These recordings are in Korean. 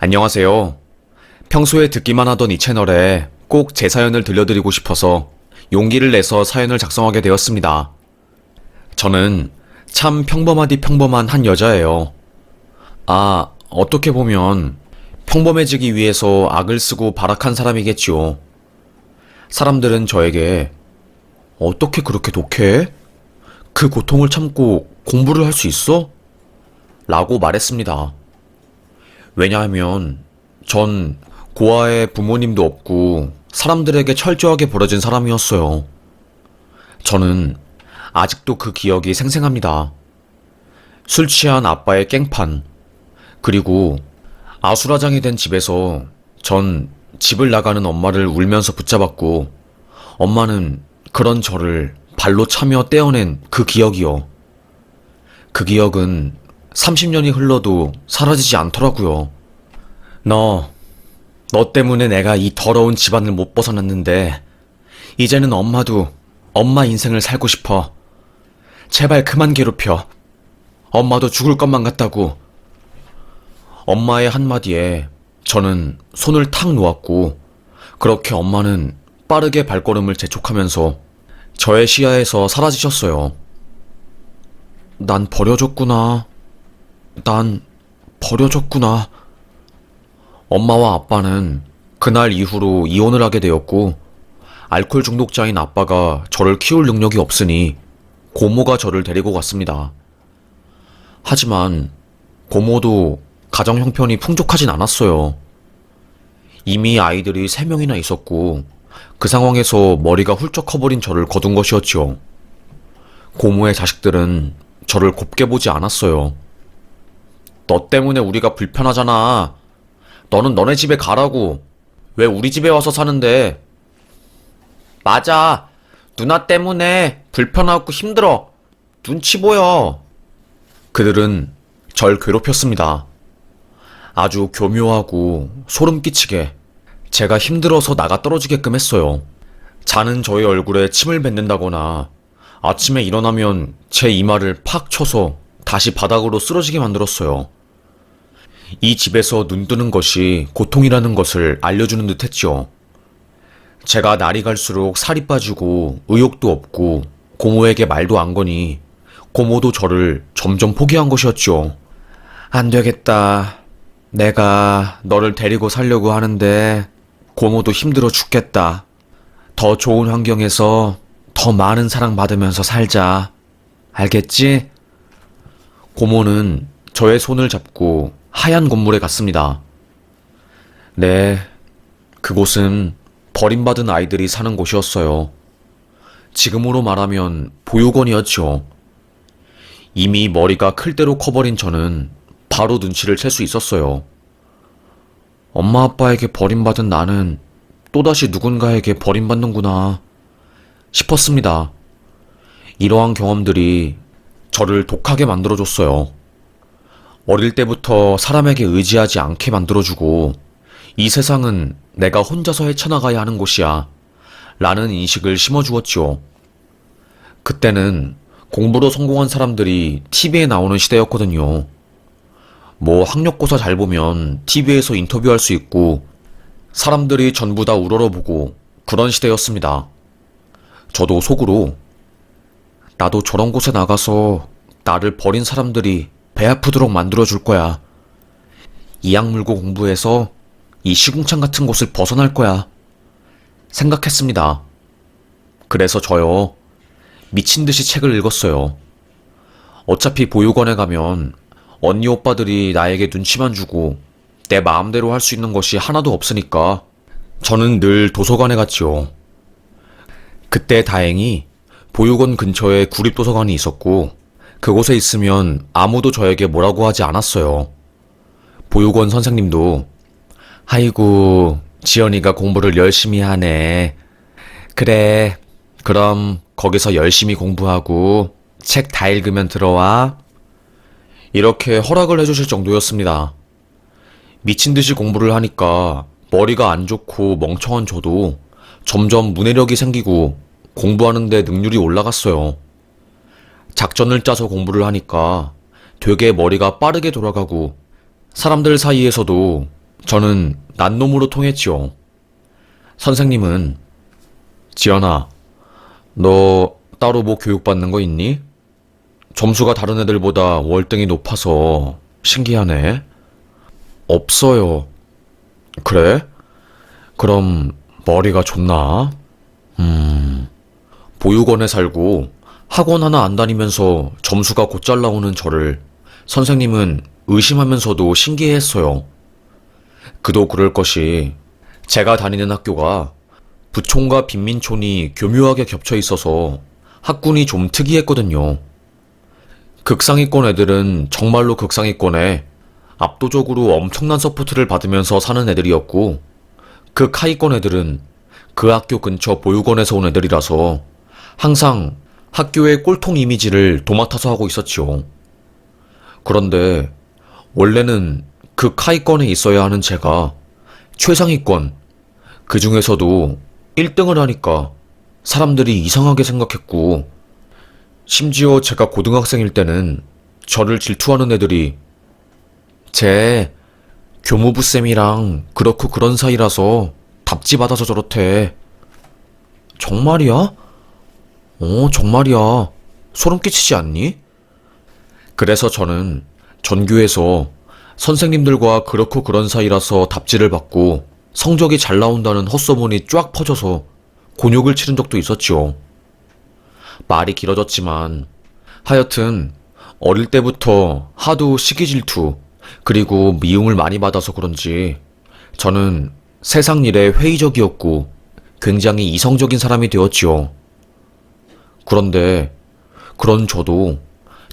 안녕하세요. 평소에 듣기만 하던 이 채널에 꼭 제 사연을 들려드리고 싶어서 용기를 내서 사연을 작성하게 되었습니다. 저는 참 평범하디 평범한 한 여자예요. 어떻게 보면 평범해지기 위해서 악을 쓰고 발악한 사람이겠지요. 사람들은 저에게 어떻게 그렇게 독해? 그 고통을 참고 공부를 할 수 있어? 라고 말했습니다. 왜냐하면 전 고아의 부모님도 없고 사람들에게 철저하게 버려진 사람이었어요. 저는 아직도 그 기억이 생생합니다. 술 취한 아빠의 깽판, 그리고 아수라장이 된 집에서 전 집을 나가는 엄마를 울면서 붙잡았고 엄마는 그런 저를 발로 차며 떼어낸 그 기억이요. 그 기억은 30년이 흘러도 사라지지 않더라고요. 너 때문에 내가 이 더러운 집안을 못 벗어났는데 이제는 엄마도 엄마 인생을 살고 싶어. 제발 그만 괴롭혀. 엄마도 죽을 것만 같다고. 엄마의 한마디에 저는 손을 탁 놓았고 그렇게 엄마는 빠르게 발걸음을 재촉하면서 저의 시야에서 사라지셨어요. 난 버려졌구나. 난 버려졌구나. 엄마와 아빠는 그날 이후로 이혼을 하게 되었고 알코올 중독자인 아빠가 저를 키울 능력이 없으니 고모가 저를 데리고 갔습니다. 하지만 고모도 가정 형편이 풍족하진 않았어요. 이미 아이들이 3명이나 있었고 그 상황에서 머리가 훌쩍 커버린 저를 거둔 것이었지요. 고모의 자식들은 저를 곱게 보지 않았어요. 너 때문에 우리가 불편하잖아. 너는 너네 집에 가라고. 왜 우리 집에 와서 사는데? 맞아. 누나 때문에 불편하고 힘들어. 눈치 보여. 그들은 절 괴롭혔습니다. 아주 교묘하고 소름 끼치게 제가 힘들어서 나가 떨어지게끔 했어요. 자는 저의 얼굴에 침을 뱉는다거나 아침에 일어나면 제 이마를 팍 쳐서 다시 바닥으로 쓰러지게 만들었어요. 이 집에서 눈 뜨는 것이 고통이라는 것을 알려주는 듯 했죠. 제가 날이 갈수록 살이 빠지고 의욕도 없고 고모에게 말도 안 거니 고모도 저를 점점 포기한 것이었죠. 안 되겠다. 내가 너를 데리고 살려고 하는데 고모도 힘들어 죽겠다. 더 좋은 환경에서 더 많은 사랑받으면서 살자. 알겠지? 고모는 저의 손을 잡고 하얀 건물에 갔습니다. 네, 그곳은 버림받은 아이들이 사는 곳이었어요. 지금으로 말하면 보육원이었죠. 이미 머리가 클 대로 커버린 저는 바로 눈치를 챌 수 있었어요. 엄마 아빠에게 버림받은 나는 또다시 누군가에게 버림받는구나 싶었습니다. 이러한 경험들이 저를 독하게 만들어줬어요. 어릴 때부터 사람에게 의지하지 않게 만들어주고 이 세상은 내가 혼자서 헤쳐나가야 하는 곳이야 라는 인식을 심어주었지요. 그때는 공부로 성공한 사람들이 TV에 나오는 시대였거든요. 뭐 학력고사 잘 보면 TV에서 인터뷰할 수 있고 사람들이 전부 다 우러러보고 그런 시대였습니다. 저도 속으로 나도 저런 곳에 나가서 나를 버린 사람들이 배 아프도록 만들어줄 거야. 이악 물고 공부해서 이 시궁창 같은 곳을 벗어날 거야. 생각했습니다. 그래서 저요, 미친 듯이 책을 읽었어요. 어차피 보육원에 가면 언니 오빠들이 나에게 눈치만 주고 내 마음대로 할 수 있는 것이 하나도 없으니까 저는 늘 도서관에 갔지요. 그때 다행히 보육원 근처에 구립도서관이 있었고 그곳에 있으면 아무도 저에게 뭐라고 하지 않았어요. 보육원 선생님도 아이고 지연이가 공부를 열심히 하네. 그래 그럼 거기서 열심히 공부하고 책 다 읽으면 들어와. 이렇게 허락을 해주실 정도였습니다. 미친 듯이 공부를 하니까 머리가 안 좋고 멍청한 저도 점점 문해력이 생기고 공부하는데 능률이 올라갔어요. 작전을 짜서 공부를 하니까 되게 머리가 빠르게 돌아가고 사람들 사이에서도 저는 난놈으로 통했지요. 선생님은, 지연아, 너 따로 뭐 교육받는 거 있니? 점수가 다른 애들보다 월등히 높아서 신기하네. 없어요. 그래? 그럼 머리가 좋나? 보육원에 살고 학원 하나 안 다니면서 점수가 곧잘 나오는 저를 선생님은 의심하면서도 신기해했어요. 그도 그럴 것이 제가 다니는 학교가 부촌과 빈민촌이 교묘하게 겹쳐 있어서 학군이 좀 특이했거든요. 극상위권 애들은 정말로 극상위권에 압도적으로 엄청난 서포트를 받으면서 사는 애들이었고, 극하위권 애들은 그 학교 근처 보육원에서 온 애들이라서 항상 학교의 꼴통 이미지를 도맡아서 하고 있었지요. 그런데 원래는 극하위권에 있어야 하는 제가 최상위권, 그 중에서도 1등을 하니까 사람들이 이상하게 생각했고, 심지어 제가 고등학생일 때는 저를 질투하는 애들이 쟤 교무부쌤이랑 그렇고 그런 사이라서 답지 받아서 저렇대. 정말이야? 정말이야. 소름 끼치지 않니? 그래서 저는 전교에서 선생님들과 그렇고 그런 사이라서 답지를 받고 성적이 잘 나온다는 헛소문이 쫙 퍼져서 곤욕을 치른 적도 있었지요. 말이 길어졌지만 하여튼 어릴 때부터 하도 시기 질투 그리고 미움을 많이 받아서 그런지 저는 세상 일에 회의적이었고 굉장히 이성적인 사람이 되었지요. 그런데 그런 저도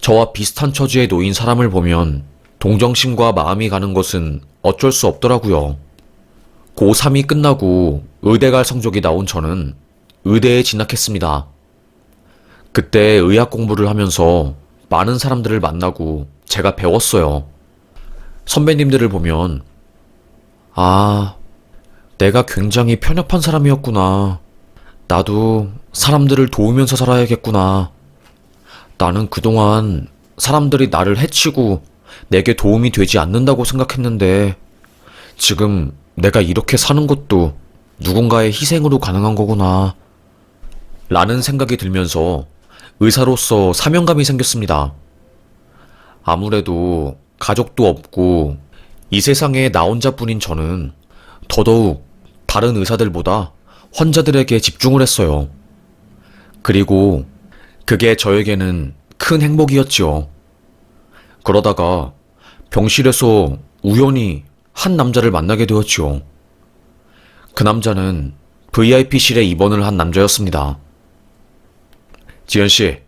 저와 비슷한 처지에 놓인 사람을 보면 동정심과 마음이 가는 것은 어쩔 수 없더라고요. 고3이 끝나고 의대 갈 성적이 나온 저는 의대에 진학했습니다. 그때 의학 공부를 하면서 많은 사람들을 만나고 제가 배웠어요. 선배님들을 보면, 아, 내가 굉장히 편협한 사람이었구나. 나도 사람들을 도우면서 살아야겠구나. 나는 그동안 사람들이 나를 해치고 내게 도움이 되지 않는다고 생각했는데, 지금 내가 이렇게 사는 것도 누군가의 희생으로 가능한 거구나. 라는 생각이 들면서 의사로서 사명감이 생겼습니다. 아무래도 가족도 없고 이 세상에 나 혼자뿐인 저는 더더욱 다른 의사들보다 환자들에게 집중을 했어요. 그리고 그게 저에게는 큰 행복이었지요. 그러다가 병실에서 우연히 한 남자를 만나게 되었지요. 그 남자는 VIP실에 입원을 한 남자였습니다. 지연씨,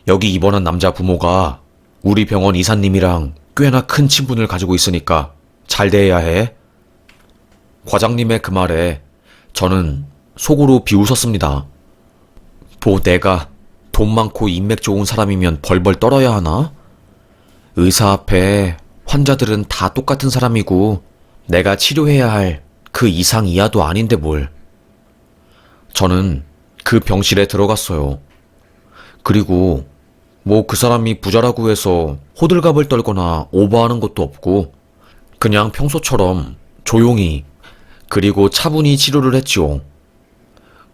여기 입원한 남자 부모가 우리 병원 이사님이랑 꽤나 큰 친분을 가지고 있으니까 잘 대해야 해. 과장님의 그 말에 저는 속으로 비웃었습니다. 뭐 내가 돈 많고 인맥 좋은 사람이면 벌벌 떨어야 하나? 의사 앞에 환자들은 다 똑같은 사람이고 내가 치료해야 할 그 이상 이하도 아닌데 뭘. 저는 그 병실에 들어갔어요. 그리고 뭐 그 사람이 부자라고 해서 호들갑을 떨거나 오버하는 것도 없고 그냥 평소처럼 조용히 그리고 차분히 치료를 했지요.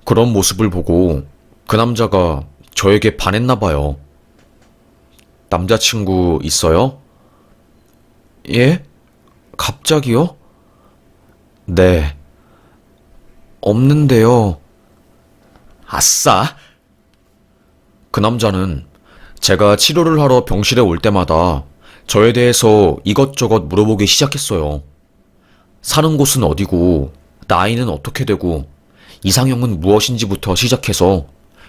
그런 모습을 보고 그 남자가 저에게 반했나 봐요. 남자친구 있어요? 예? 갑자기요? 네. 없는데요. 아싸! 그 남자는 제가 치료를 하러 병실에 올 때마다 저에 대해서 이것저것 물어보기 시작했어요. 사는 곳은 어디고, 나이는 어떻게 되고, 이상형은 무엇인지부터 시작해서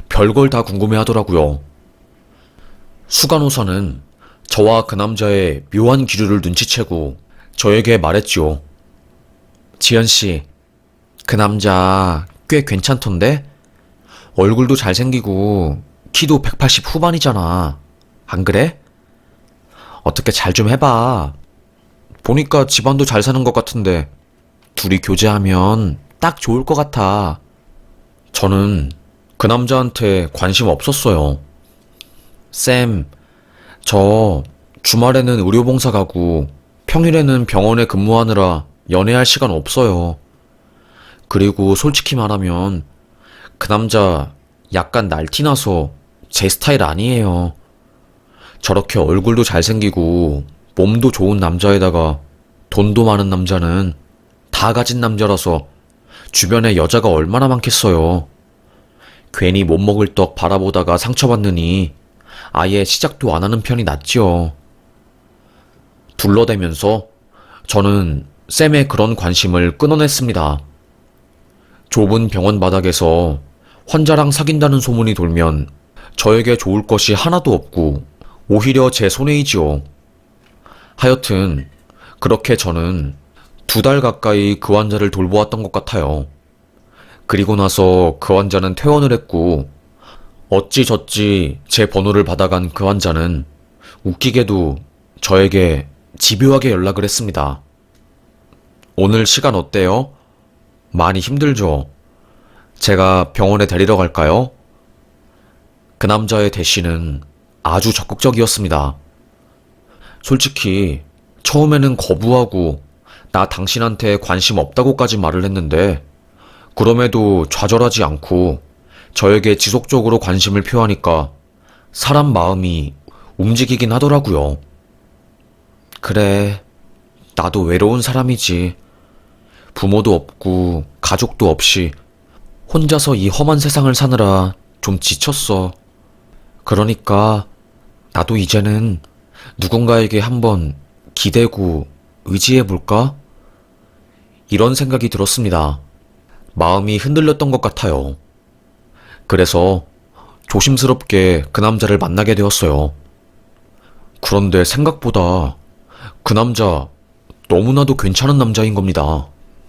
별걸 다 궁금해 하더라고요. 수간호사는 저와 그 남자의 묘한 기류를 눈치채고 저에게 말했지요. 지연씨, 그 남자 꽤 괜찮던데? 얼굴도 잘생기고 키도 180 후반이잖아. 안 그래? 어떻게 잘 좀 해봐. 보니까 집안도 잘 사는 것 같은데 둘이 교제하면 딱 좋을 것 같아. 저는 그 남자한테 관심 없었어요. 쌤, 저 주말에는 의료봉사 가고 평일에는 병원에 근무하느라 연애할 시간 없어요. 그리고 솔직히 말하면 그 남자 약간 날티나서 제 스타일 아니에요. 저렇게 얼굴도 잘생기고 몸도 좋은 남자에다가 돈도 많은 남자는 다 가진 남자라서 주변에 여자가 얼마나 많겠어요. 괜히 못 먹을 떡 바라보다가 상처받느니 아예 시작도 안 하는 편이 낫지요. 둘러대면서 저는 쌤의 그런 관심을 끊어냈습니다. 좁은 병원 바닥에서 환자랑 사귄다는 소문이 돌면 저에게 좋을 것이 하나도 없고 오히려 제 손해이지요. 하여튼 그렇게 저는 2달 가까이 그 환자를 돌보았던 것 같아요. 그리고 나서 그 환자는 퇴원을 했고 어찌저찌 제 번호를 받아간 그 환자는 웃기게도 저에게 집요하게 연락을 했습니다. 오늘 시간 어때요? 많이 힘들죠? 제가 병원에 데리러 갈까요? 그 남자의 대시는 아주 적극적이었습니다. 솔직히 처음에는 거부하고 나 당신한테 관심 없다고까지 말을 했는데 그럼에도 좌절하지 않고 저에게 지속적으로 관심을 표하니까 사람 마음이 움직이긴 하더라고요. 그래, 나도 외로운 사람이지. 부모도 없고 가족도 없이 혼자서 이 험한 세상을 사느라 좀 지쳤어. 그러니까 나도 이제는 누군가에게 한번 기대고 의지해볼까? 이런 생각이 들었습니다. 마음이 흔들렸던 것 같아요. 그래서 조심스럽게 그 남자를 만나게 되었어요. 그런데 생각보다 그 남자 너무나도 괜찮은 남자인 겁니다.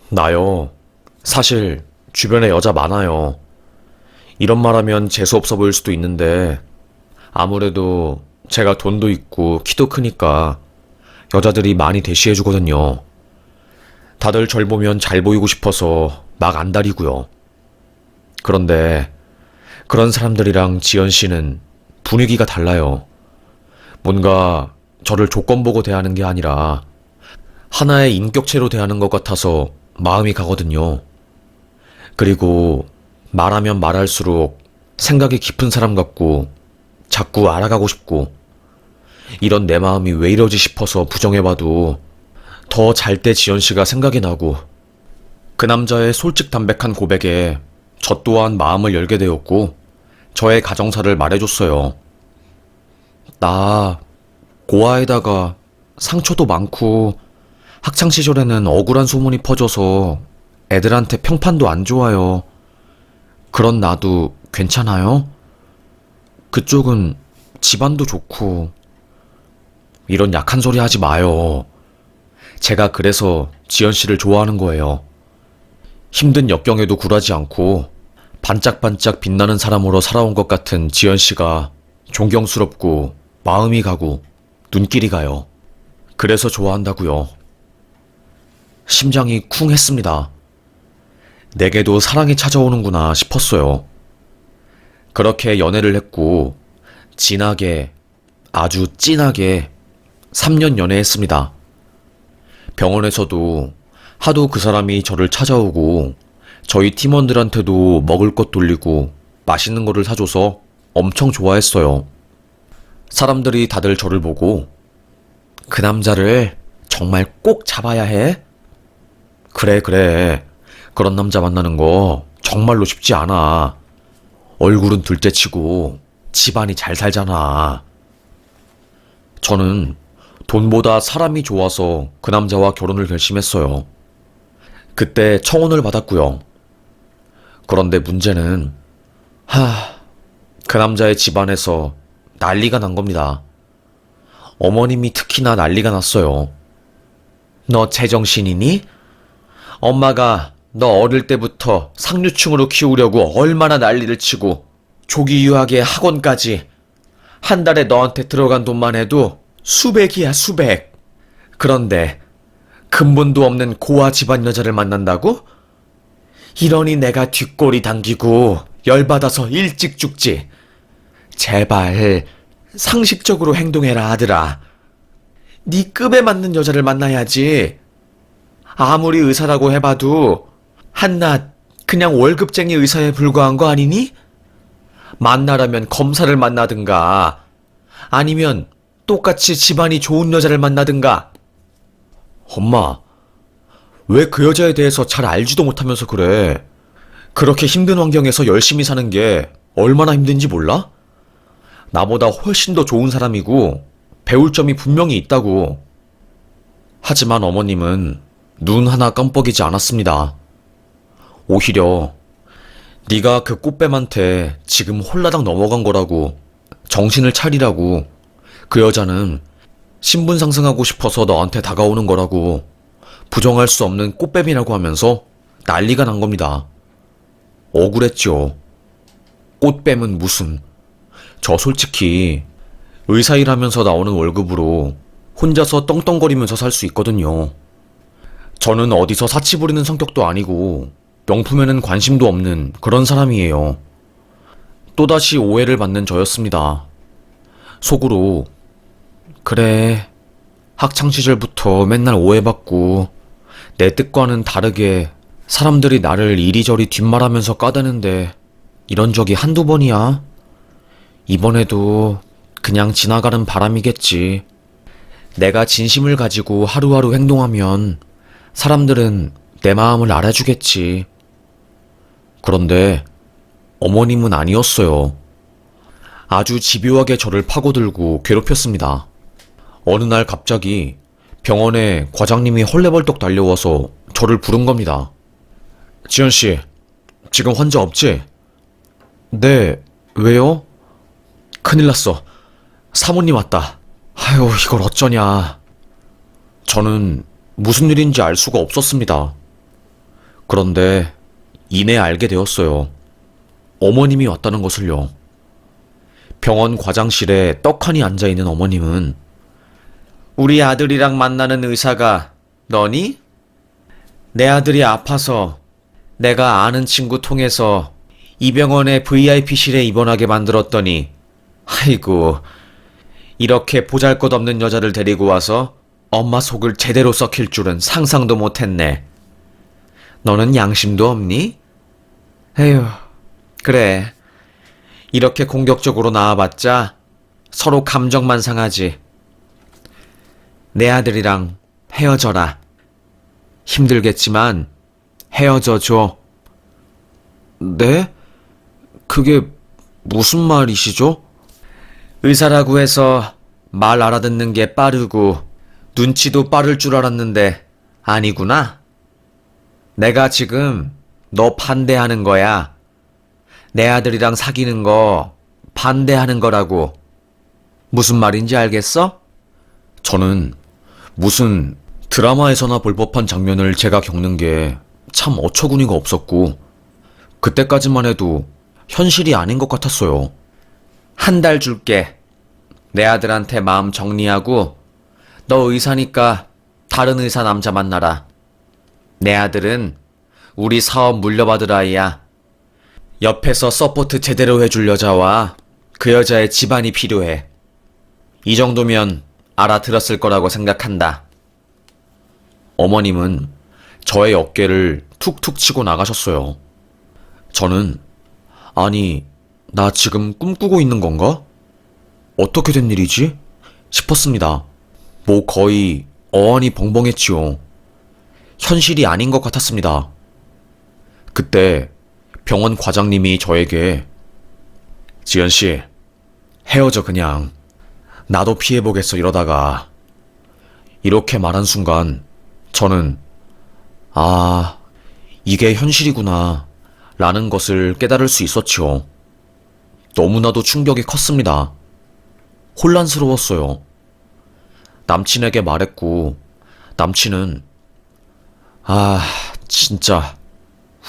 나요. 사실 주변에 여자 많아요. 이런 말하면 재수없어 보일 수도 있는데 아무래도 제가 돈도 있고 키도 크니까 여자들이 많이 대시해주거든요. 다들 절 보면 잘 보이고 싶어서 막 안달이고요. 그런데 그런 사람들이랑 지연 씨는 분위기가 달라요. 뭔가 저를 조건 보고 대하는 게 아니라 하나의 인격체로 대하는 것 같아서 마음이 가거든요. 그리고 말하면 말할수록 생각이 깊은 사람 같고 자꾸 알아가고 싶고 이런 내 마음이 왜 이러지 싶어서 부정해봐도 더 잘 때 지연 씨가 생각이 나고 그 남자의 솔직담백한 고백에 저 또한 마음을 열게 되었고 저의 가정사를 말해줬어요. 나 고아에다가 상처도 많고 학창시절에는 억울한 소문이 퍼져서 애들한테 평판도 안 좋아요. 그런 나도 괜찮아요? 그쪽은 집안도 좋고 이런 약한 소리 하지 마요. 제가 그래서 지연 씨를 좋아하는 거예요. 힘든 역경에도 굴하지 않고 반짝반짝 빛나는 사람으로 살아온 것 같은 지연 씨가 존경스럽고 마음이 가고 눈길이 가요. 그래서 좋아한다고요. 심장이 쿵 했습니다. 내게도 사랑이 찾아오는구나 싶었어요. 그렇게 연애를 했고 진하게 아주 진하게 3년 연애했습니다. 병원에서도 하도 그 사람이 저를 찾아오고 저희 팀원들한테도 먹을 것 돌리고 맛있는 거를 사줘서 엄청 좋아했어요. 사람들이 다들 저를 보고 그 남자를 정말 꼭 잡아야 해? 그래. 그런 남자 만나는 거 정말로 쉽지 않아. 얼굴은 둘째치고 집안이 잘 살잖아. 저는 돈보다 사람이 좋아서 그 남자와 결혼을 결심했어요. 그때 청혼을 받았고요. 그런데 문제는 그 남자의 집안에서 난리가 난 겁니다. 어머님이 특히나 난리가 났어요. 너 제정신이니? 엄마가 너 어릴 때부터 상류층으로 키우려고 얼마나 난리를 치고 조기 유학에 학원까지 한 달에 너한테 들어간 돈만 해도 수백이야, 수백. 그런데 근본도 없는 고아 집안 여자를 만난다고? 이러니 내가 뒷골이 당기고 열받아서 일찍 죽지. 제발 상식적으로 행동해라, 아들아. 네 급에 맞는 여자를 만나야지. 아무리 의사라고 해봐도 한낱 그냥 월급쟁이 의사에 불과한 거 아니니? 만나라면 검사를 만나든가 아니면 똑같이 집안이 좋은 여자를 만나든가. 엄마, 왜 그 여자에 대해서 잘 알지도 못하면서 그래? 그렇게 힘든 환경에서 열심히 사는 게 얼마나 힘든지 몰라? 나보다 훨씬 더 좋은 사람이고 배울 점이 분명히 있다고. 하지만 어머님은 눈 하나 깜빡이지 않았습니다. 오히려 네가 그 꽃뱀한테 지금 홀라당 넘어간 거라고, 정신을 차리라고, 그 여자는 신분 상승하고 싶어서 너한테 다가오는 거라고, 부정할 수 없는 꽃뱀이라고 하면서 난리가 난 겁니다. 억울했죠. 꽃뱀은 무슨. 저 솔직히 의사 일하면서 나오는 월급으로 혼자서 떵떵거리면서 살 수 있거든요. 저는 어디서 사치 부리는 성격도 아니고 명품에는 관심도 없는 그런 사람이에요. 또다시 오해를 받는 저였습니다. 속으로 그래, 학창시절부터 맨날 오해받고 내 뜻과는 다르게 사람들이 나를 이리저리 뒷말하면서 까대는데 이런 적이 한두 번이야? 이번에도 그냥 지나가는 바람이겠지. 내가 진심을 가지고 하루하루 행동하면 사람들은 내 마음을 알아주겠지. 그런데 어머님은 아니었어요. 아주 집요하게 저를 파고들고 괴롭혔습니다. 어느 날 갑자기 병원에 과장님이 헐레벌떡 달려와서 저를 부른 겁니다. 지연씨, 지금 환자 없지? 네, 왜요? 큰일 났어. 사모님 왔다. 아유, 이걸 어쩌냐. 저는 무슨 일인지 알 수가 없었습니다. 그런데 이내 알게 되었어요. 어머님이 왔다는 것을요. 병원 과장실에 떡하니 앉아있는 어머님은 우리 아들이랑 만나는 의사가 너니? 내 아들이 아파서 내가 아는 친구 통해서 이 병원의 VIP실에 입원하게 만들었더니 아이고, 이렇게 보잘것없는 여자를 데리고 와서 엄마 속을 제대로 썩힐 줄은 상상도 못했네. 너는 양심도 없니? 에휴, 그래. 이렇게 공격적으로 나와봤자 서로 감정만 상하지. 내 아들이랑 헤어져라. 힘들겠지만 헤어져 줘. 네? 그게 무슨 말이시죠? 의사라고 해서 말 알아듣는 게 빠르고 눈치도 빠를 줄 알았는데 아니구나. 내가 지금 너 반대하는 거야. 내 아들이랑 사귀는 거 반대하는 거라고. 무슨 말인지 알겠어? 저는 무슨 드라마에서나 볼 법한 장면을 제가 겪는 게 참 어처구니가 없었고 그때까지만 해도 현실이 아닌 것 같았어요. 한 달 줄게. 내 아들한테 마음 정리하고 너 의사니까 다른 의사 남자 만나라. 내 아들은 우리 사업 물려받을 아이야. 옆에서 서포트 제대로 해줄 여자와 그 여자의 집안이 필요해. 이 정도면 알아들었을 거라고 생각한다. 어머님은 저의 어깨를 툭툭 치고 나가셨어요. 저는 아니, 나 지금 꿈꾸고 있는 건가? 어떻게 된 일이지? 싶었습니다. 뭐 거의 어안이 벙벙했지요. 현실이 아닌 것 같았습니다. 그때 병원 과장님이 저에게 지연씨, 헤어져 그냥. 나도 피해보겠어 이러다가. 이렇게 말한 순간 저는 아, 이게 현실이구나 라는 것을 깨달을 수 있었지요. 너무나도 충격이 컸습니다. 혼란스러웠어요. 남친에게 말했고 남친은 아, 진짜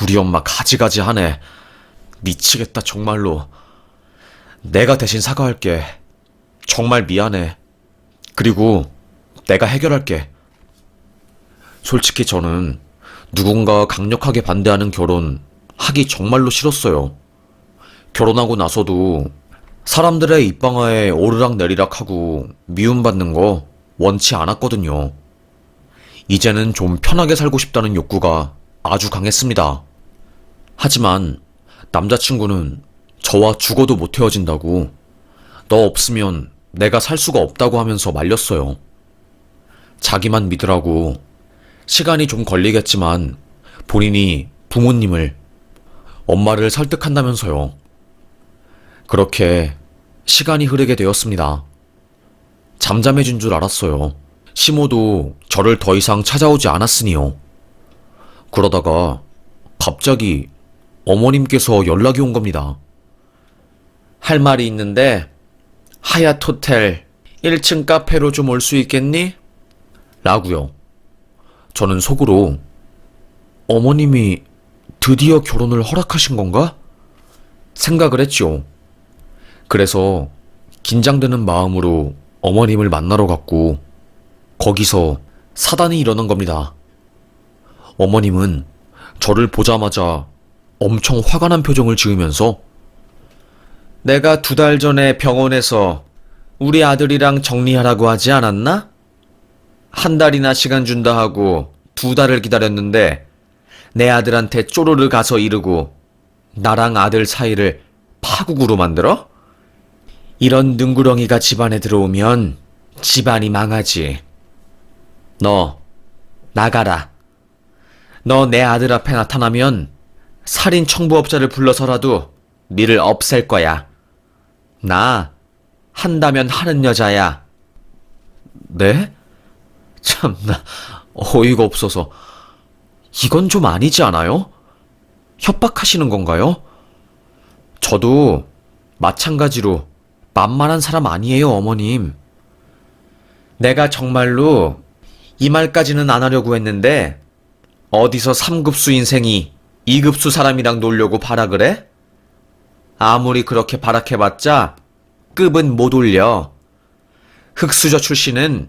우리 엄마 가지가지 하네. 미치겠다 정말로. 내가 대신 사과할게. 정말 미안해. 그리고 내가 해결할게. 솔직히 저는 누군가 강력하게 반대하는 결혼 하기 정말로 싫었어요. 결혼하고 나서도 사람들의 입방아에 오르락내리락하고 미움받는 거 원치 않았거든요. 이제는 좀 편하게 살고 싶다는 욕구가 아주 강했습니다. 하지만 남자친구는 저와 죽어도 못 헤어진다고, 너 없으면 내가 살 수가 없다고 하면서 말렸어요. 자기만 믿으라고, 시간이 좀 걸리겠지만 본인이 부모님을, 엄마를 설득한다면서요. 그렇게 시간이 흐르게 되었습니다. 잠잠해진 줄 알았어요. 시모도 저를 더 이상 찾아오지 않았으니요. 그러다가 갑자기 어머님께서 연락이 온 겁니다. 할 말이 있는데 하얏 호텔 1층 카페로 좀 올 수 있겠니? 라고요. 저는 속으로 어머님이 드디어 결혼을 허락하신 건가? 생각을 했죠. 그래서 긴장되는 마음으로 어머님을 만나러 갔고, 거기서 사단이 일어난 겁니다. 어머님은 저를 보자마자 엄청 화가 난 표정을 지으면서, 내가 2달 전에 병원에서 우리 아들이랑 정리하라고 하지 않았나? 1달이나 시간 준다 하고 2달을 기다렸는데 내 아들한테 쪼르르 가서 이르고 나랑 아들 사이를 파국으로 만들어? 이런 능구렁이가 집안에 들어오면 집안이 망하지. 너 나가라. 너 내 아들 앞에 나타나면 살인 청부업자를 불러서라도 니를 없앨 거야. 나 한다면 하는 여자야. 네? 참나 어이가 없어서. 이건 좀 아니지 않아요? 협박하시는 건가요? 저도 마찬가지로 만만한 사람 아니에요, 어머님. 내가 정말로 이 말까지는 안 하려고 했는데 어디서 3급수 인생이 2급수 사람이랑 놀려고 발악을 해? 아무리 그렇게 발악해봤자 급은 못 올려. 흙수저 출신은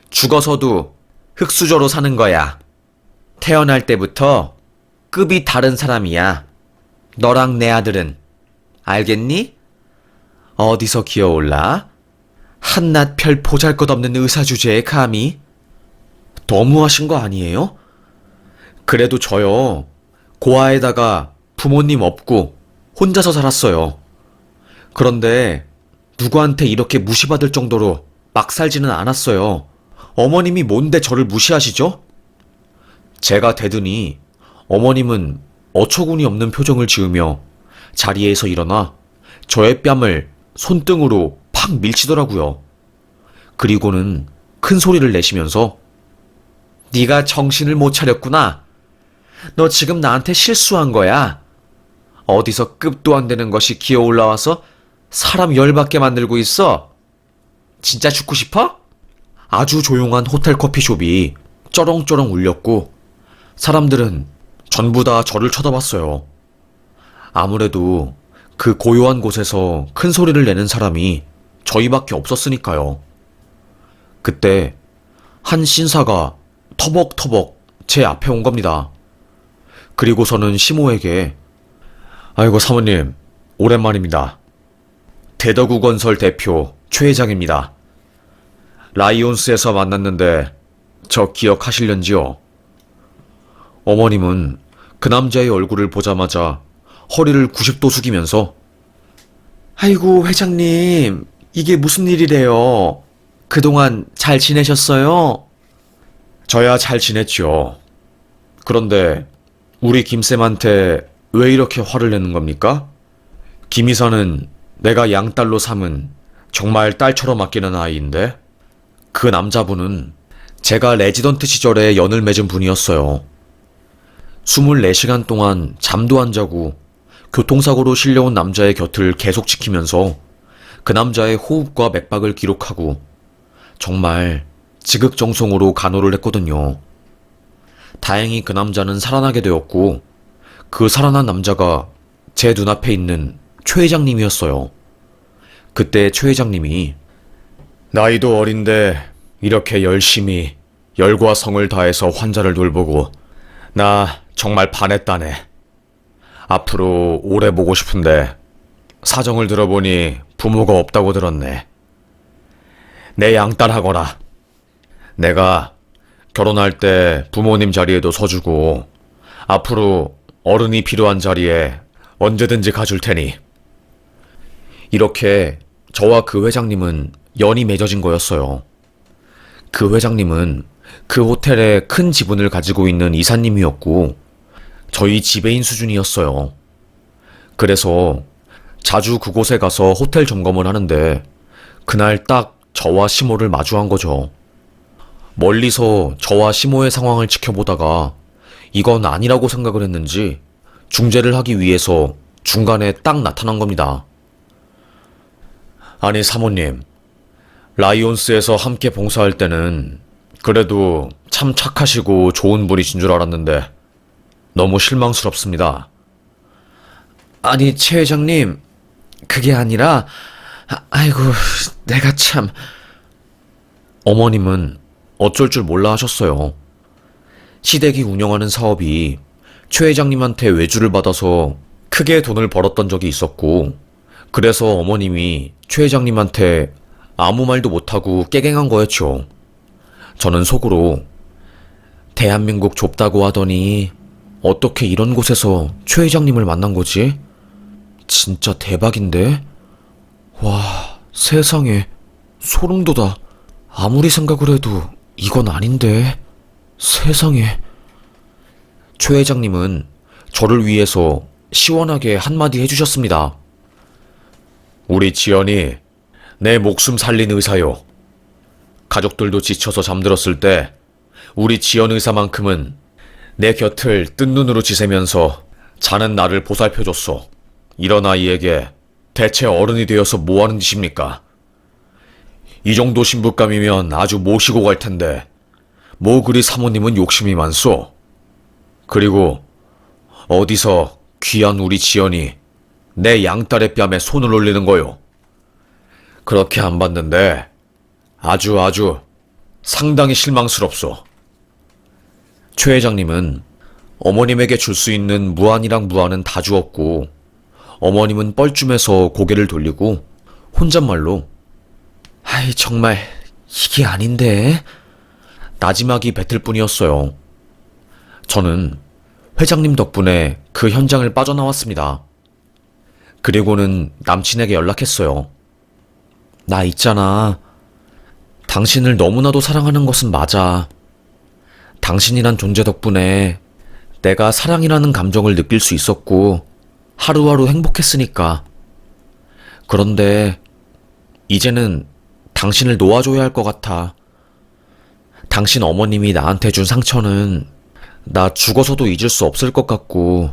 죽어서도 흙수저로 사는 거야. 태어날 때부터 급이 다른 사람이야. 너랑 내 아들은. 알겠니? 어디서 기어올라? 한낱 별 보잘것없는 의사 주제에 감히? 너무하신 거 아니에요? 그래도 저요, 고아에다가 부모님 없고 혼자서 살았어요. 그런데 누구한테 이렇게 무시받을 정도로 막 살지는 않았어요. 어머님이 뭔데 저를 무시하시죠? 제가 대드니 어머님은 어처구니 없는 표정을 지으며 자리에서 일어나 저의 뺨을 손등으로 팍 밀치더라고요. 그리고는 큰 소리를 내시면서, 네가 정신을 못 차렸구나. 너 지금 나한테 실수한 거야. 어디서 급도 안 되는 것이 기어 올라와서 사람 열받게 만들고 있어. 진짜 죽고 싶어? 아주 조용한 호텔 커피숍이 쩌렁쩌렁 울렸고 사람들은 전부 다 저를 쳐다봤어요. 아무래도 그 고요한 곳에서 큰 소리를 내는 사람이 저희밖에 없었으니까요. 그때 한 신사가 터벅터벅 제 앞에 온 겁니다. 그리고서는 시모에게, 아이고 사모님, 오랜만입니다. 대덕우건설 대표 최 회장입니다. 라이온스에서 만났는데 저 기억하실련지요? 어머님은 그 남자의 얼굴을 보자마자 허리를 90도 숙이면서, 아이고 회장님, 이게 무슨 일이래요? 그동안 잘 지내셨어요? 저야 잘 지냈죠. 그런데 우리 김쌤한테 왜 이렇게 화를 내는 겁니까? 김 이사는 내가 양딸로 삼은 정말 딸처럼 아끼는 아이인데, 그 남자분은 제가 레지던트 시절에 연을 맺은 분이었어요. 24시간 동안 잠도 안 자고 교통사고로 실려온 남자의 곁을 계속 지키면서 그 남자의 호흡과 맥박을 기록하고 정말 지극정성으로 간호를 했거든요. 다행히 그 남자는 살아나게 되었고 그 살아난 남자가 제 눈앞에 있는 최 회장님이었어요. 그때 최 회장님이, 나이도 어린데 이렇게 열심히 열과 성을 다해서 환자를 돌보고 나 정말 반했다네. 앞으로 오래 보고 싶은데 사정을 들어보니 부모가 없다고 들었네. 내 양딸하거라. 내가 결혼할 때 부모님 자리에도 서주고 앞으로 어른이 필요한 자리에 언제든지 가줄 테니. 이렇게 저와 그 회장님은 연이 맺어진 거였어요. 그 회장님은 그 호텔에 큰 지분을 가지고 있는 이사님이었고 저희 지배인 수준이었어요. 그래서 자주 그곳에 가서 호텔 점검을 하는데 그날 딱 저와 시모를 마주한 거죠. 멀리서 저와 시모의 상황을 지켜보다가 이건 아니라고 생각을 했는지 중재를 하기 위해서 중간에 딱 나타난 겁니다. 아니 사모님, 라이온스에서 함께 봉사할 때는 그래도 참 착하시고 좋은 분이신 줄 알았는데 너무 실망스럽습니다. 아니 최 회장님, 그게 아니라 아이고 내가 참. 어머님은 어쩔 줄 몰라 하셨어요. 시댁이 운영하는 사업이 최 회장님한테 외주를 받아서 크게 돈을 벌었던 적이 있었고 그래서 어머님이 최 회장님한테 아무 말도 못하고 깨갱한 거였죠. 저는 속으로 대한민국 좁다고 하더니 어떻게 이런 곳에서 최 회장님을 만난 거지? 진짜 대박인데? 와, 세상에 소름 돋아. 아무리 생각을 해도 이건 아닌데. 세상에. 최 회장님은 저를 위해서 시원하게 한마디 해주셨습니다. 우리 지연이 내 목숨 살린 의사요. 가족들도 지쳐서 잠들었을 때 우리 지연 의사만큼은 내 곁을 뜬 눈으로 지새면서 자는 나를 보살펴줬어. 이런 아이에게 대체 어른이 되어서 뭐하는 짓입니까? 이 정도 신부감이면 아주 모시고 갈 텐데 뭐 그리 사모님은 욕심이 많소? 그리고 어디서 귀한 우리 지연이 내 양딸의 뺨에 손을 올리는 거요? 그렇게 안 봤는데 아주 상당히 실망스럽소. 최 회장님은 어머님에게 줄 수 있는 무안이랑 무안은 다 주었고 어머님은 뻘쭘해서 고개를 돌리고 혼잣말로 아이 정말 이게 아닌데 나지막이 뱉을 뿐이었어요. 저는 회장님 덕분에 그 현장을 빠져나왔습니다. 그리고는 남친에게 연락했어요. 나 있잖아. 당신을 너무나도 사랑하는 것은 맞아. 당신이란 존재 덕분에 내가 사랑이라는 감정을 느낄 수 있었고 하루하루 행복했으니까. 그런데 이제는 당신을 놓아줘야 할 것 같아. 당신 어머님이 나한테 준 상처는 나 죽어서도 잊을 수 없을 것 같고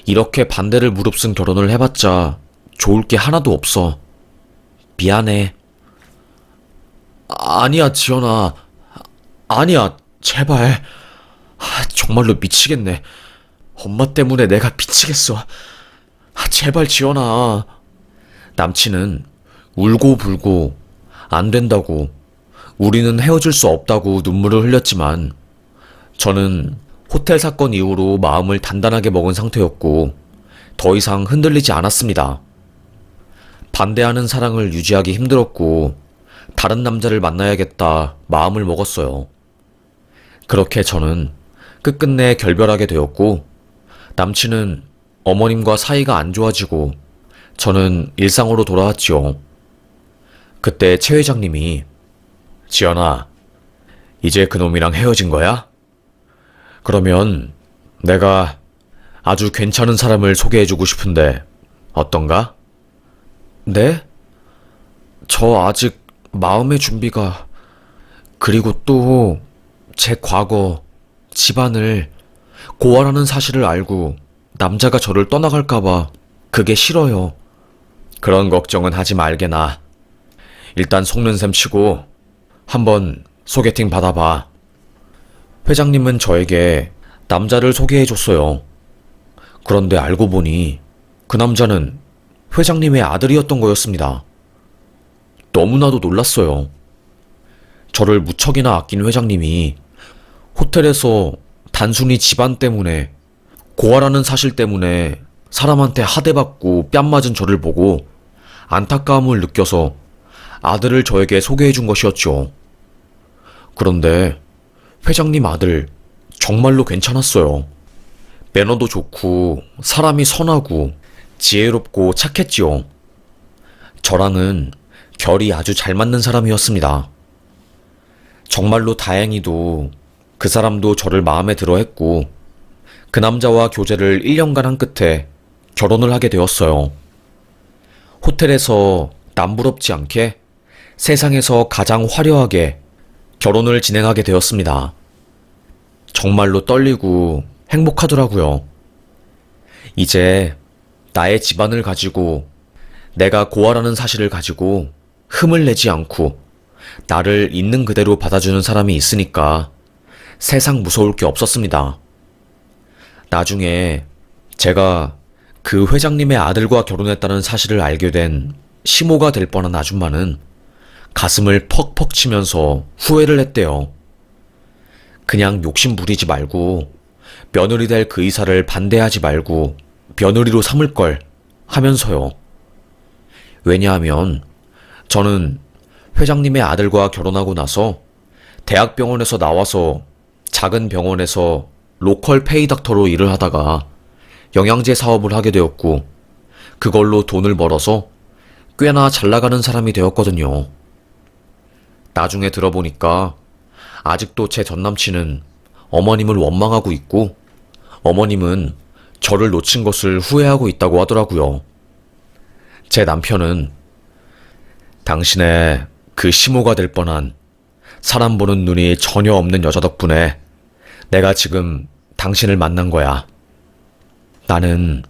이렇게 반대를 무릅쓴 결혼을 해봤자 좋을 게 하나도 없어. 미안해. 아니야 지연아. 아니야 제발. 정말로 미치겠네. 엄마 때문에 내가 미치겠어. 제발 지연아. 남친은 울고불고 안 된다고 우리는 헤어질 수 없다고 눈물을 흘렸지만 저는 호텔 사건 이후로 마음을 단단하게 먹은 상태였고 더 이상 흔들리지 않았습니다. 반대하는 사랑을 유지하기 힘들었고 다른 남자를 만나야겠다 마음을 먹었어요. 그렇게 저는 끝끝내 결별하게 되었고 남친은 어머님과 사이가 안 좋아지고 저는 일상으로 돌아왔지요. 그때 최 회장님이 지연아, 이제 그놈이랑 헤어진 거야? 그러면 내가 아주 괜찮은 사람을 소개해주고 싶은데 어떤가? 네? 저 아직 마음의 준비가. 그리고 또 제 과거, 집안을 고아라는 사실을 알고 남자가 저를 떠나갈까봐 그게 싫어요. 그런 걱정은 하지 말게나. 일단 속는 셈 치고 한번 소개팅 받아봐. 회장님은 저에게 남자를 소개해줬어요. 그런데 알고 보니 그 남자는 회장님의 아들이었던 거였습니다. 너무나도 놀랐어요. 저를 무척이나 아낀 회장님이 호텔에서 단순히 집안 때문에, 고아라는 사실 때문에 사람한테 하대받고 뺨 맞은 저를 보고 안타까움을 느껴서 아들을 저에게 소개해준 것이었죠. 그런데 회장님 아들 정말로 괜찮았어요. 매너도 좋고 사람이 선하고 지혜롭고 착했지요. 저랑은 결이 아주 잘 맞는 사람이었습니다. 정말로 다행히도 그 사람도 저를 마음에 들어 했고 그 남자와 교제를 1년간 한 끝에 결혼을 하게 되었어요. 호텔에서 남부럽지 않게 세상에서 가장 화려하게 결혼을 진행하게 되었습니다. 정말로 떨리고 행복하더라고요. 이제 나의 집안을 가지고 내가 고아라는 사실을 가지고 흠을 내지 않고 나를 있는 그대로 받아주는 사람이 있으니까 세상 무서울 게 없었습니다. 나중에 제가 그 회장님의 아들과 결혼했다는 사실을 알게 된 시모가 될 뻔한 아줌마는 가슴을 퍽퍽 치면서 후회를 했대요. 그냥 욕심 부리지 말고 며느리 될 그 이사를 반대하지 말고 며느리로 삼을 걸 하면서요. 왜냐하면 저는 회장님의 아들과 결혼하고 나서 대학병원에서 나와서 작은 병원에서 로컬 페이 닥터로 일을 하다가 영양제 사업을 하게 되었고 그걸로 돈을 벌어서 꽤나 잘 나가는 사람이 되었거든요. 나중에 들어보니까 아직도 제 전남친은 어머님을 원망하고 있고 어머님은 저를 놓친 것을 후회하고 있다고 하더라고요. 제 남편은 당신의 그 시모가 될 뻔한 사람 보는 눈이 전혀 없는 여자 덕분에 내가 지금 당신을 만난 거야. 나는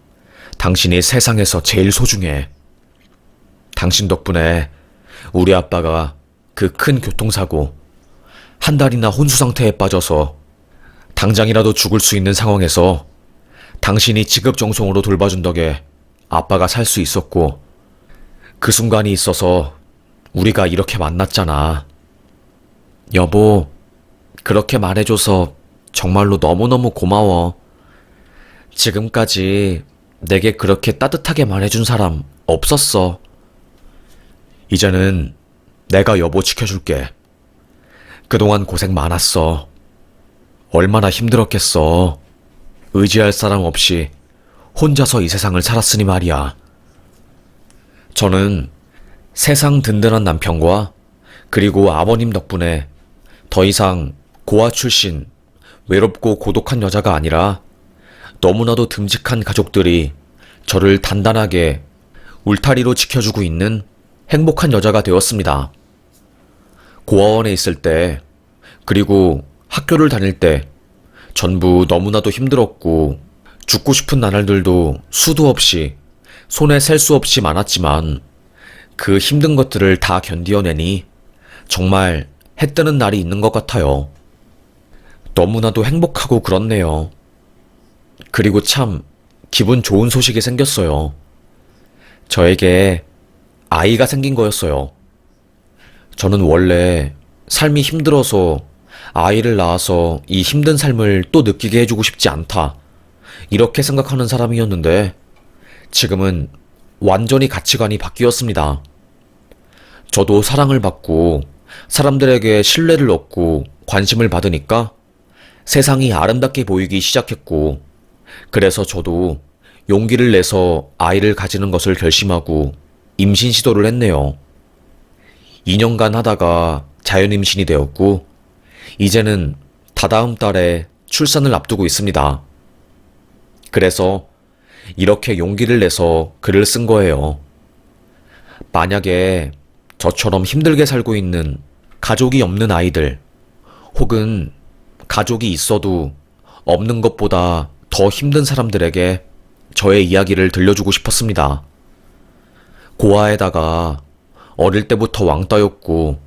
당신이 세상에서 제일 소중해. 당신 덕분에 우리 아빠가 그 큰 교통사고 한 달이나 혼수 상태에 빠져서 당장이라도 죽을 수 있는 상황에서 당신이 지극정성으로 돌봐준 덕에 아빠가 살 수 있었고 그 순간이 있어서 우리가 이렇게 만났잖아. 여보, 그렇게 말해줘서 정말로 너무너무 고마워. 지금까지 내게 그렇게 따뜻하게 말해준 사람 없었어. 이제는 내가 여보 지켜줄게. 그동안 고생 많았어. 얼마나 힘들었겠어. 의지할 사람 없이 혼자서 이 세상을 살았으니 말이야. 저는 세상 든든한 남편과 그리고 아버님 덕분에 더 이상 고아 출신, 외롭고 고독한 여자가 아니라 너무나도 듬직한 가족들이 저를 단단하게 울타리로 지켜주고 있는 행복한 여자가 되었습니다. 고아원에 있을 때, 그리고 학교를 다닐 때 전부 너무나도 힘들었고 죽고 싶은 나날들도 수도 없이 손에 셀 수 없이 많았지만 그 힘든 것들을 다 견디어내니 정말 해 뜨는 날이 있는 것 같아요. 너무나도 행복하고 그렇네요. 그리고 참 기분 좋은 소식이 생겼어요. 저에게 아이가 생긴 거였어요. 저는 원래 삶이 힘들어서 아이를 낳아서 이 힘든 삶을 또 느끼게 해주고 싶지 않다. 이렇게 생각하는 사람이었는데 지금은 완전히 가치관이 바뀌었습니다. 저도 사랑을 받고 사람들에게 신뢰를 얻고 관심을 받으니까 세상이 아름답게 보이기 시작했고 그래서 저도 용기를 내서 아이를 가지는 것을 결심하고 임신 시도를 했네요. 2년간 하다가 자연임신이 되었고 이제는 다다음 달에 출산을 앞두고 있습니다. 그래서 이렇게 용기를 내서 글을 쓴 거예요. 만약에 저처럼 힘들게 살고 있는 가족이 없는 아이들, 혹은 가족이 있어도 없는 것보다 더 힘든 사람들에게 저의 이야기를 들려주고 싶었습니다. 고아에다가 어릴 때부터 왕따였고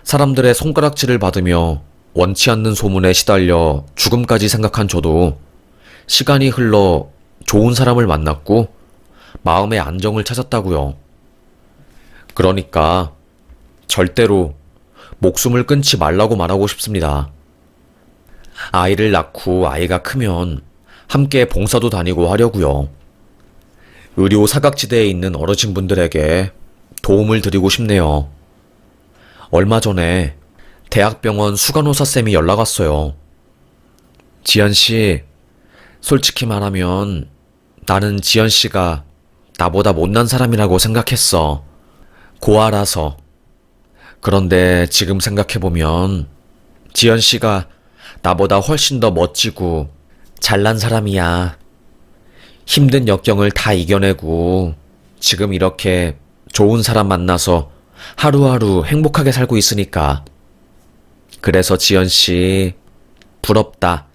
사람들의 손가락질을 받으며 원치 않는 소문에 시달려 죽음까지 생각한 저도 시간이 흘러 좋은 사람을 만났고 마음의 안정을 찾았다고요. 그러니까 절대로 목숨을 끊지 말라고 말하고 싶습니다. 아이를 낳고 아이가 크면 함께 봉사도 다니고 하려고요. 의료 사각지대에 있는 어르신분들에게 도움을 드리고 싶네요. 얼마 전에 대학병원 수간호사쌤이 연락 왔어요. 지연씨, 솔직히 말하면 나는 지연씨가 나보다 못난 사람이라고 생각했어. 고아라서. 그런데 지금 생각해보면 지연씨가 나보다 훨씬 더 멋지고 잘난 사람이야. 힘든 역경을 다 이겨내고 지금 이렇게 좋은 사람 만나서 하루하루 행복하게 살고 있으니까. 그래서 지연씨, 부럽다.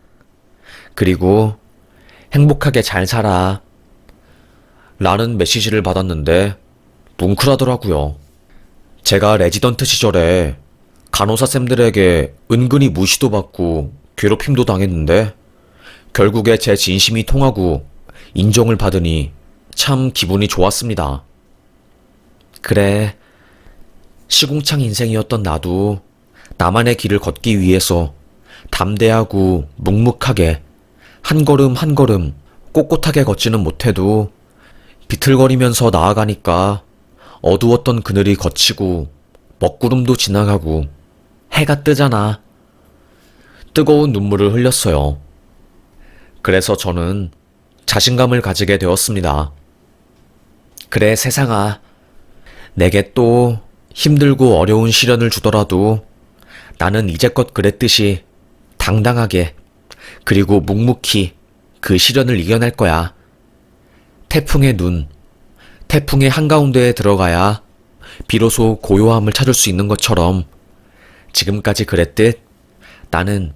그리고 행복하게 잘 살아. 라는 메시지를 받았는데 뭉클하더라고요. 제가 레지던트 시절에 간호사쌤들에게 은근히 무시도 받고 괴롭힘도 당했는데 결국에 제 진심이 통하고 인정을 받으니 참 기분이 좋았습니다. 그래, 시궁창 인생이었던 나도 나만의 길을 걷기 위해서 담대하고 묵묵하게 한 걸음 한 걸음 꼿꼿하게 걷지는 못해도 비틀거리면서 나아가니까 어두웠던 그늘이 걷히고 먹구름도 지나가고 해가 뜨잖아. 뜨거운 눈물을 흘렸어요. 그래서 저는 자신감을 가지게 되었습니다. 그래, 세상아. 내게 또 힘들고 어려운 시련을 주더라도 나는 이제껏 그랬듯이 당당하게 그리고 묵묵히 그 시련을 이겨낼 거야. 태풍의 눈, 태풍의 한가운데에 들어가야 비로소 고요함을 찾을 수 있는 것처럼 지금까지 그랬듯 나는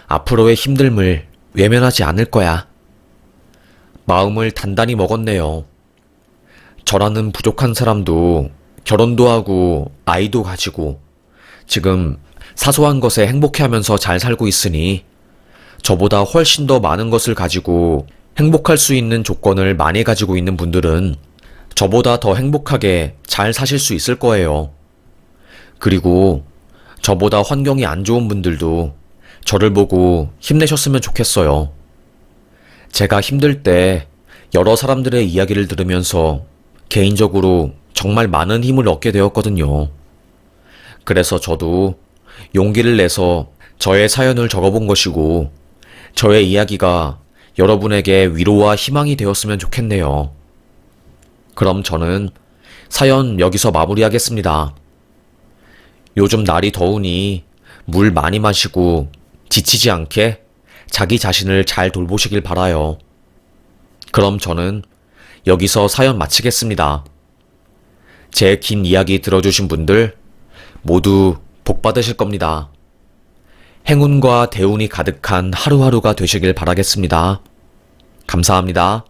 앞으로의 힘듦을 외면하지 않을 거야. 마음을 단단히 먹었네요. 저라는 부족한 사람도 결혼도 하고 아이도 가지고 지금 사소한 것에 행복해하면서 잘 살고 있으니 저보다 훨씬 더 많은 것을 가지고 행복할 수 있는 조건을 많이 가지고 있는 분들은 저보다 더 행복하게 잘 사실 수 있을 거예요. 그리고 저보다 환경이 안 좋은 분들도 저를 보고 힘내셨으면 좋겠어요. 제가 힘들 때 여러 사람들의 이야기를 들으면서 개인적으로 정말 많은 힘을 얻게 되었거든요. 그래서 저도 용기를 내서 저의 사연을 적어본 것이고 저의 이야기가 여러분에게 위로와 희망이 되었으면 좋겠네요. 그럼 저는 사연 여기서 마무리하겠습니다. 요즘 날이 더우니 물 많이 마시고 지치지 않게 자기 자신을 잘 돌보시길 바라요. 그럼 저는 여기서 사연 마치겠습니다. 제 긴 이야기 들어주신 분들 모두 복 받으실 겁니다. 행운과 대운이 가득한 하루하루가 되시길 바라겠습니다. 감사합니다.